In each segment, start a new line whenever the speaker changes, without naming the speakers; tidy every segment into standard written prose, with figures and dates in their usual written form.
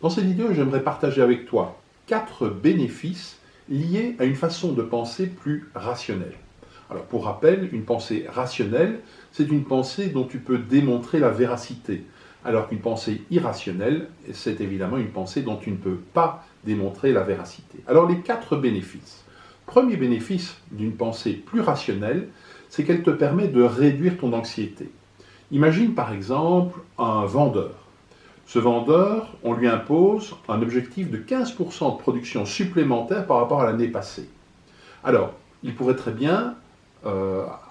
Dans cette vidéo, j'aimerais partager avec toi 4 bénéfices liés à une façon de penser plus rationnelle. Alors pour rappel, une pensée rationnelle, c'est une pensée dont tu peux démontrer la véracité, alors qu'une pensée irrationnelle, c'est évidemment une pensée dont tu ne peux pas démontrer la véracité. Alors les 4 bénéfices. Premier bénéfice d'une pensée plus rationnelle, c'est qu'elle te permet de réduire ton anxiété. Imagine par exemple un vendeur. Ce vendeur, on lui impose un objectif de 15% de production supplémentaire par rapport à l'année passée. Alors, il pourrait très bien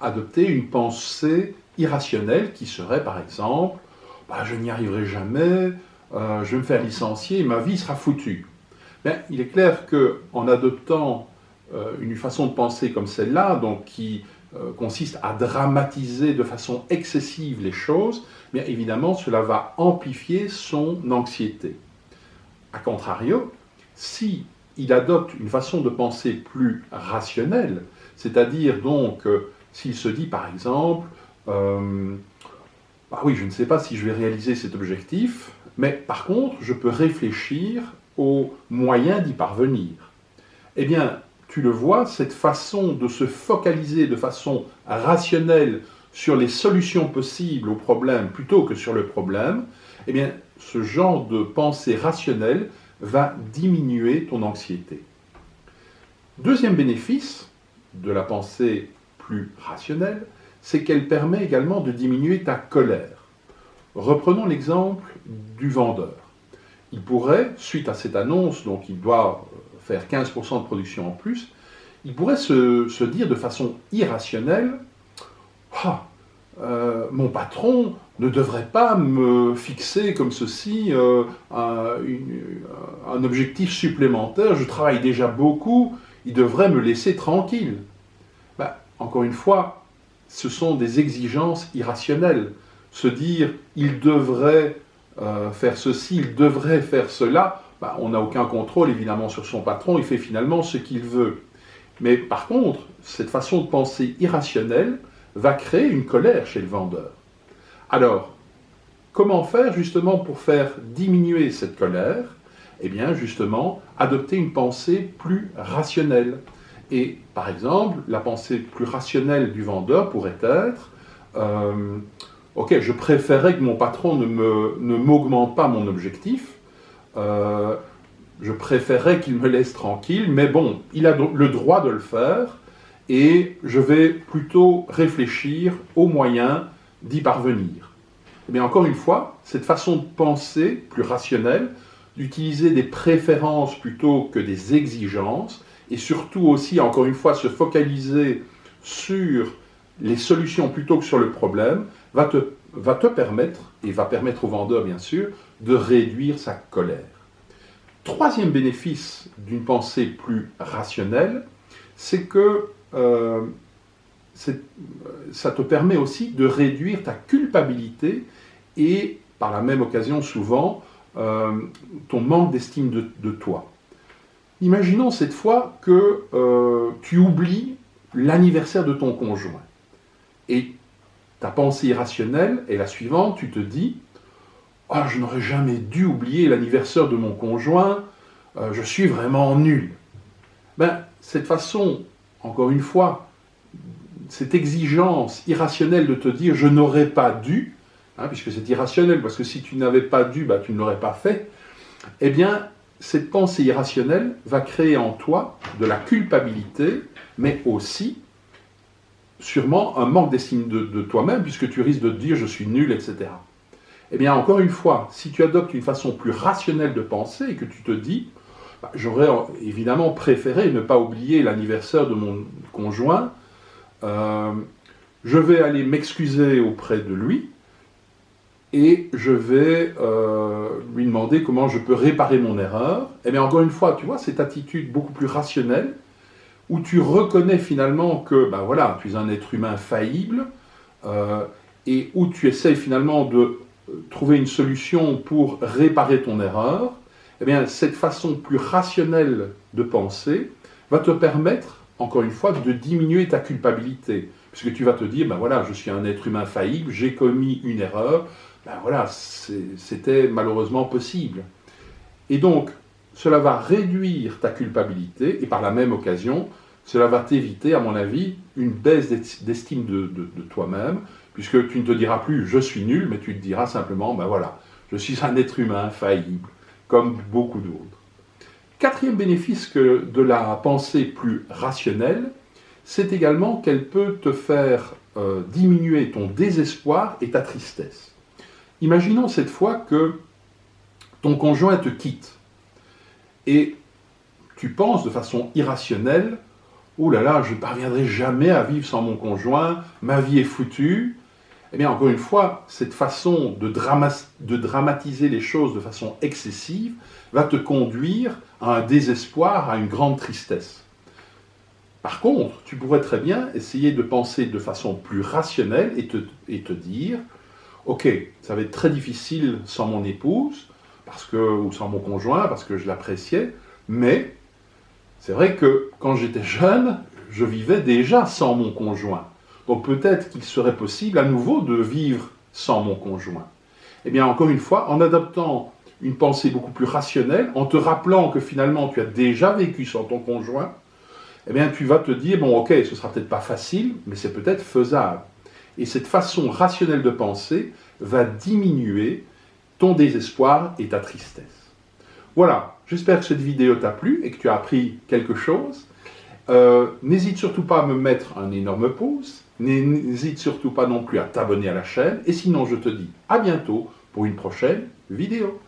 adopter une pensée irrationnelle qui serait par exemple je n'y arriverai jamais, je vais me faire licencier et ma vie sera foutue. Mais il est clair qu'en adoptant une façon de penser comme celle-là, donc qui consiste à dramatiser de façon excessive les choses, bien évidemment cela va amplifier son anxiété. A contrario, si il adopte une façon de penser plus rationnelle, c'est-à-dire donc s'il se dit par exemple oui, je ne sais pas si je vais réaliser cet objectif, mais par contre je peux réfléchir aux moyens d'y parvenir. Eh bien, tu le vois, cette façon de se focaliser de façon rationnelle sur les solutions possibles au problème plutôt que sur le problème, eh bien, ce genre de pensée rationnelle va diminuer ton anxiété. Deuxième bénéfice de la pensée plus rationnelle, c'est qu'elle permet également de diminuer ta colère. Reprenons l'exemple du vendeur. Il pourrait, suite à cette annonce, donc il doit faire 15% de production en plus, il pourrait se dire de façon irrationnelle mon patron ne devrait pas me fixer comme ceci un objectif supplémentaire, je travaille déjà beaucoup, il devrait me laisser tranquille. Encore une fois, ce sont des exigences irrationnelles. Se dire il devrait faire ceci, il devrait faire cela, on n'a aucun contrôle évidemment sur son patron, il fait finalement ce qu'il veut. Mais par contre, cette façon de penser irrationnelle va créer une colère chez le vendeur. Alors, comment faire justement pour faire diminuer cette colère? Eh bien justement, adopter une pensée plus rationnelle. Et par exemple, la pensée plus rationnelle du vendeur pourrait être ok, je préférerais que mon patron ne m'augmente pas mon objectif, je préférerais qu'il me laisse tranquille, mais bon, il a le droit de le faire, et je vais plutôt réfléchir aux moyens d'y parvenir. Mais encore une fois, cette façon de penser plus rationnelle, d'utiliser des préférences plutôt que des exigences, et surtout aussi, encore une fois, se focaliser sur les solutions plutôt que sur le problème, va te permettre, et va permettre au vendeur bien sûr, de réduire sa colère. Troisième bénéfice d'une pensée plus rationnelle, c'est que ça te permet aussi de réduire ta culpabilité et par la même occasion souvent ton manque d'estime de toi. Imaginons cette fois que tu oublies l'anniversaire de ton conjoint. Et ta pensée irrationnelle est la suivante, tu te dis « je n'aurais jamais dû oublier l'anniversaire de mon conjoint, je suis vraiment nul ». Cette façon, encore une fois, cette exigence irrationnelle de te dire « je n'aurais pas dû », puisque c'est irrationnel, parce que si tu n'avais pas dû, tu ne l'aurais pas fait, eh bien, cette pensée irrationnelle va créer en toi de la culpabilité, mais aussi sûrement un manque d'estime de toi-même, puisque tu risques de te dire « je suis nul », etc. Eh bien, encore une fois, si tu adoptes une façon plus rationnelle de penser et que tu te dis « j'aurais évidemment préféré ne pas oublier l'anniversaire de mon conjoint, je vais aller m'excuser auprès de lui et je vais lui demander comment je peux réparer mon erreur », eh bien, encore une fois, tu vois, cette attitude beaucoup plus rationnelle, où tu reconnais finalement que tu es un être humain faillible et où tu essaies finalement de trouver une solution pour réparer ton erreur, eh bien, cette façon plus rationnelle de penser va te permettre, encore une fois, de diminuer ta culpabilité. Puisque tu vas te dire, je suis un être humain faillible, j'ai commis une erreur, c'était malheureusement possible. Et donc, cela va réduire ta culpabilité et par la même occasion, cela va t'éviter, à mon avis, une baisse d'estime de toi-même, puisque tu ne te diras plus « je suis nul », mais tu te diras simplement « ben voilà, je suis un être humain faillible, comme beaucoup d'autres ». Quatrième bénéfice de la pensée plus rationnelle, c'est également qu'elle peut te faire diminuer ton désespoir et ta tristesse. Imaginons cette fois que ton conjoint te quitte et tu penses de façon irrationnelle « oh là là, je ne parviendrai jamais à vivre sans mon conjoint, ma vie est foutue ». Eh bien, encore une fois, cette façon de dramatiser les choses de façon excessive va te conduire à un désespoir, à une grande tristesse. Par contre, tu pourrais très bien essayer de penser de façon plus rationnelle et te dire « ok, ça va être très difficile sans mon épouse, ou sans mon conjoint, parce que je l'appréciais, mais c'est vrai que quand j'étais jeune, je vivais déjà sans mon conjoint. Donc peut-être qu'il serait possible à nouveau de vivre sans mon conjoint. » Eh bien, encore une fois, en adoptant une pensée beaucoup plus rationnelle, en te rappelant que finalement tu as déjà vécu sans ton conjoint, eh bien tu vas te dire, bon ok, ce sera peut-être pas facile, mais c'est peut-être faisable. Et cette façon rationnelle de penser va diminuer ton désespoir et ta tristesse. Voilà, j'espère que cette vidéo t'a plu et que tu as appris quelque chose. N'hésite surtout pas à me mettre un énorme pouce, n'hésite surtout pas non plus à t'abonner à la chaîne, et sinon je te dis à bientôt pour une prochaine vidéo.